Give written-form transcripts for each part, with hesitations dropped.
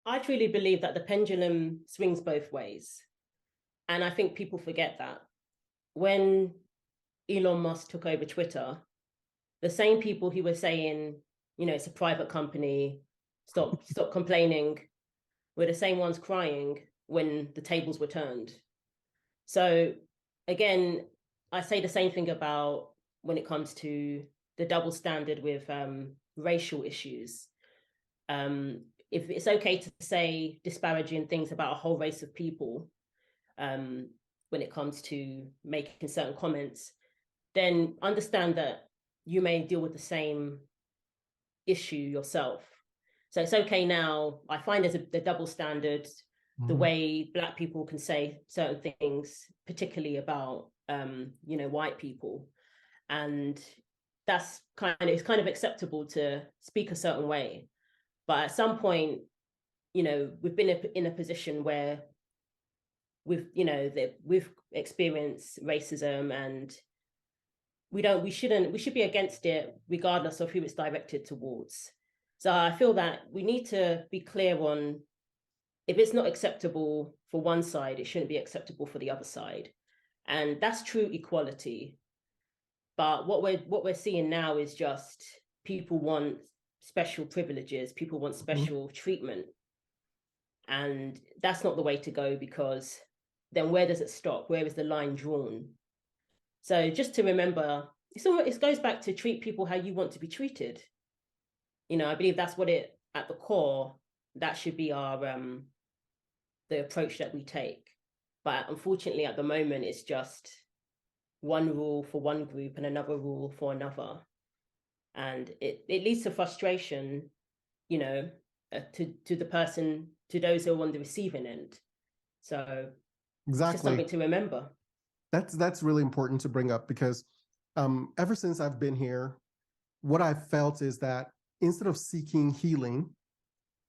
I truly believe that the pendulum swings both ways. And I think people forget that. When Elon Musk took over Twitter, the same people who were saying, it's a private company, stop complaining, were the same ones crying when the tables were turned. So again, I say the same thing about when it comes to the double standard with racial issues. If it's okay to say disparaging things about a whole race of people, when it comes to making certain comments, then understand that you may deal with the same issue yourself. So it's okay now. I find there's the double standard, the way Black people can say certain things, particularly about white people, and it's kind of acceptable to speak a certain way. But at some point, we've been in a position where we've experienced racism, and we should be against it regardless of who it's directed towards. So I feel that we need to be clear on, if it's not acceptable for one side, it shouldn't be acceptable for the other side. And that's true equality. But what we're seeing now is just people want special privileges, people want special treatment. And that's not the way to go, because then where does it stop? Where is the line drawn? So just to remember, it goes back to treat people how you want to be treated. I believe that's what at the core, that should be our the approach that we take. But unfortunately, at the moment, it's just one rule for one group and another rule for another. And it leads to frustration, to the person, to those who are on the receiving end. So exactly, it's just something to remember. That's really important to bring up, because ever since I've been here, what I've felt is that instead of seeking healing,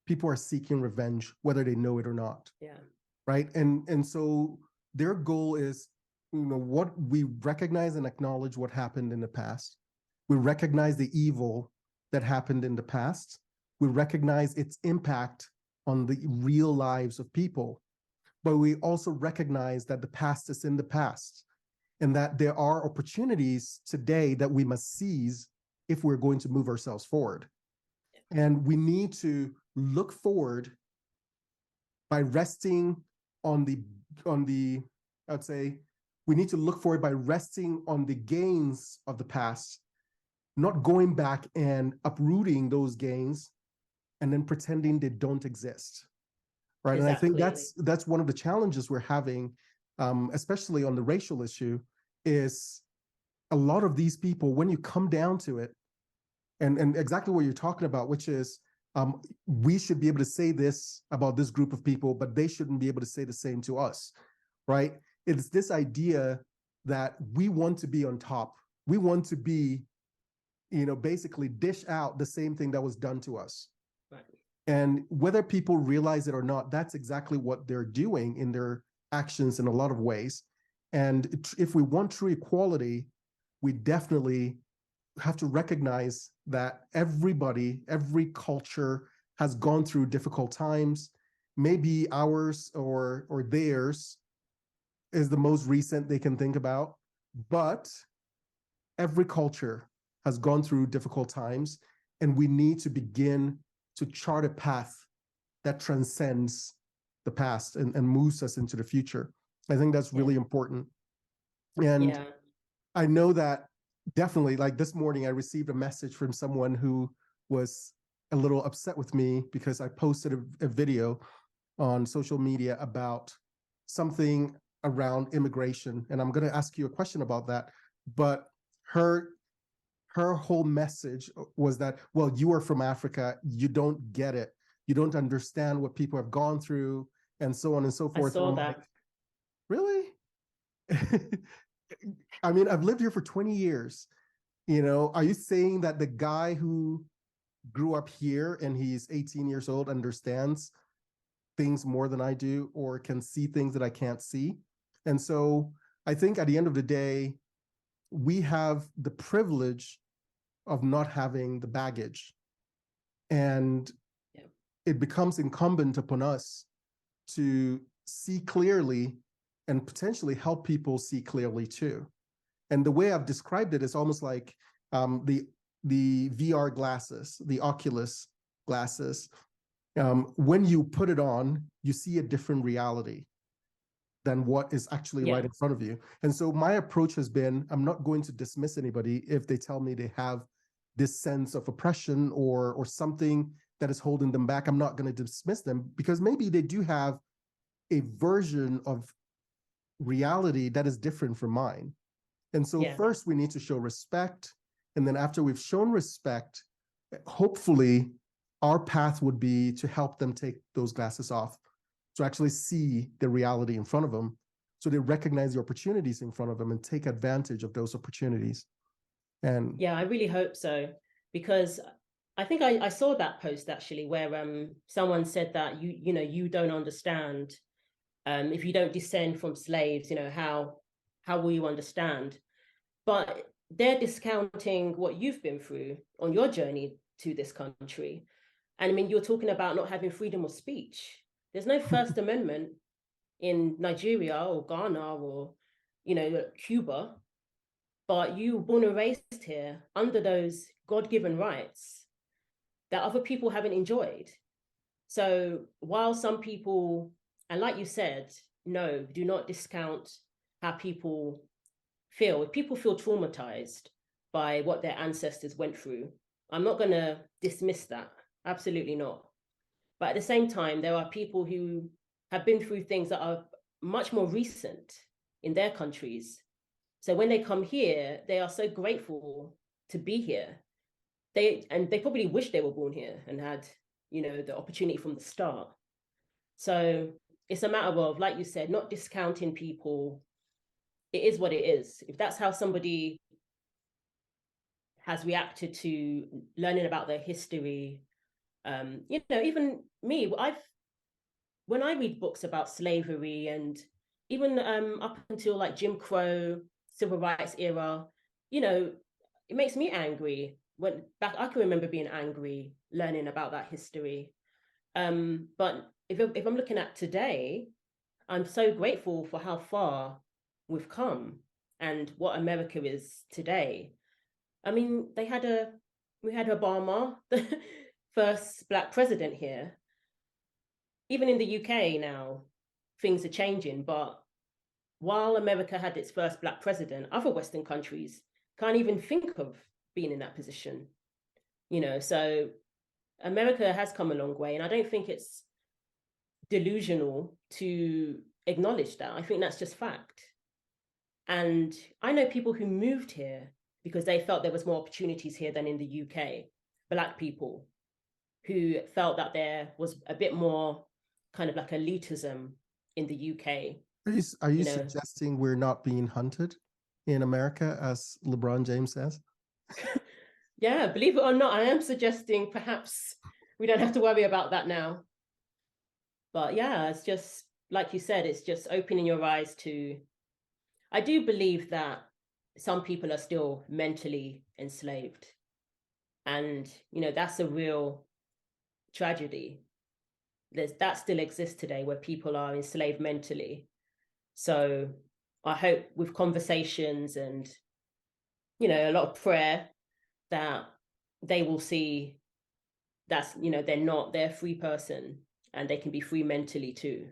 people are seeking revenge, whether they know it or not. Yeah. Right. And so their goal is, what we recognize and acknowledge what happened in the past. We recognize the evil that happened in the past. We recognize its impact on the real lives of people. But we also recognize that the past is in the past, and that there are opportunities today that we must seize if we're going to move ourselves forward. And we need to look forward by resting on the, I'd say, we need to look forward by resting on the gains of the past, not going back and uprooting those gains and then pretending they don't exist. Right. Exactly. And I think that's one of the challenges we're having, especially on the racial issue, is a lot of these people, when you come down to it, and exactly what you're talking about, which is we should be able to say this about this group of people, but they shouldn't be able to say the same to us. Right. It's this idea that we want to be on top. We want to be, basically dish out the same thing that was done to us. Right. And whether people realize it or not, that's exactly what they're doing in their actions in a lot of ways. And if we want true equality, we definitely have to recognize that everybody, every culture has gone through difficult times. Maybe ours or theirs is the most recent they can think about, but every culture has gone through difficult times, and we need to begin to chart a path that transcends the past and moves us into the future. I think that's really important. And I know that definitely, like this morning, I received a message from someone who was a little upset with me because I posted a video on social media about something around immigration. And I'm going to ask you a question about that. But her whole message was that, well, you are from Africa, you don't get it. You don't understand what people have gone through, and so on and so forth. I saw that. Like, really? I mean, I've lived here for 20 years. Are you saying that the guy who grew up here and he's 18 years old understands things more than I do, or can see things that I can't see? And so I think at the end of the day, we have the privilege of not having the baggage. And it becomes incumbent upon us to see clearly and potentially help people see clearly too. And the way I've described it is almost like the VR glasses, the Oculus glasses. When you put it on, you see a different reality than what is actually right in front of you. And so my approach has been, I'm not going to dismiss anybody if they tell me they have this sense of oppression or something that is holding them back. I'm not going to dismiss them, because maybe they do have a version of reality that is different from mine. And so first we need to show respect. And then after we've shown respect, hopefully our path would be to help them take those glasses off, to actually see the reality in front of them, so they recognize the opportunities in front of them and take advantage of those opportunities. And yeah, I really hope so, because I think I saw that post actually where someone said that you don't understand, if you don't descend from slaves, how will you understand? But they're discounting what you've been through on your journey to this country. And I mean, you're talking about not having freedom of speech. There's no First Amendment in Nigeria or Ghana or, Cuba, but you were born and raised here under those God-given rights that other people haven't enjoyed. So while some people, and like you said, no, do not discount how people feel. If people feel traumatized by what their ancestors went through, I'm not going to dismiss that. Absolutely not. But at the same time, there are people who have been through things that are much more recent in their countries. So when they come here, they are so grateful to be here. They probably wish they were born here and had, the opportunity from the start. So it's a matter of, like you said, not discounting people. It is what it is. If that's how somebody has reacted to learning about their history, even me, when I read books about slavery and even up until like Jim Crow, civil rights era, it makes me angry. When back, I can remember being angry learning about that history. But if I'm looking at today, I'm so grateful for how far we've come and what America is today. I mean, we had Obama, the first Black president here. Even in the UK now, things are changing. But while America had its first Black president, other Western countries can't even think of being in that position. So America has come a long way. And I don't think it's delusional to acknowledge that. I think that's just fact. And I know people who moved here because they felt there was more opportunities here than in the UK, Black people who felt that there was a bit more kind of like elitism in the UK. Are you suggesting we're not being hunted in America, as LeBron James says? Yeah, believe it or not, I am suggesting perhaps we don't have to worry about that now. But yeah, it's just, like you said, it's just opening your eyes to, I do believe that some people are still mentally enslaved. And, that's a real tragedy. That still exists today, where people are enslaved mentally. So I hope with conversations and, a lot of prayer, that they will see that's, they're a free person and they can be free mentally too.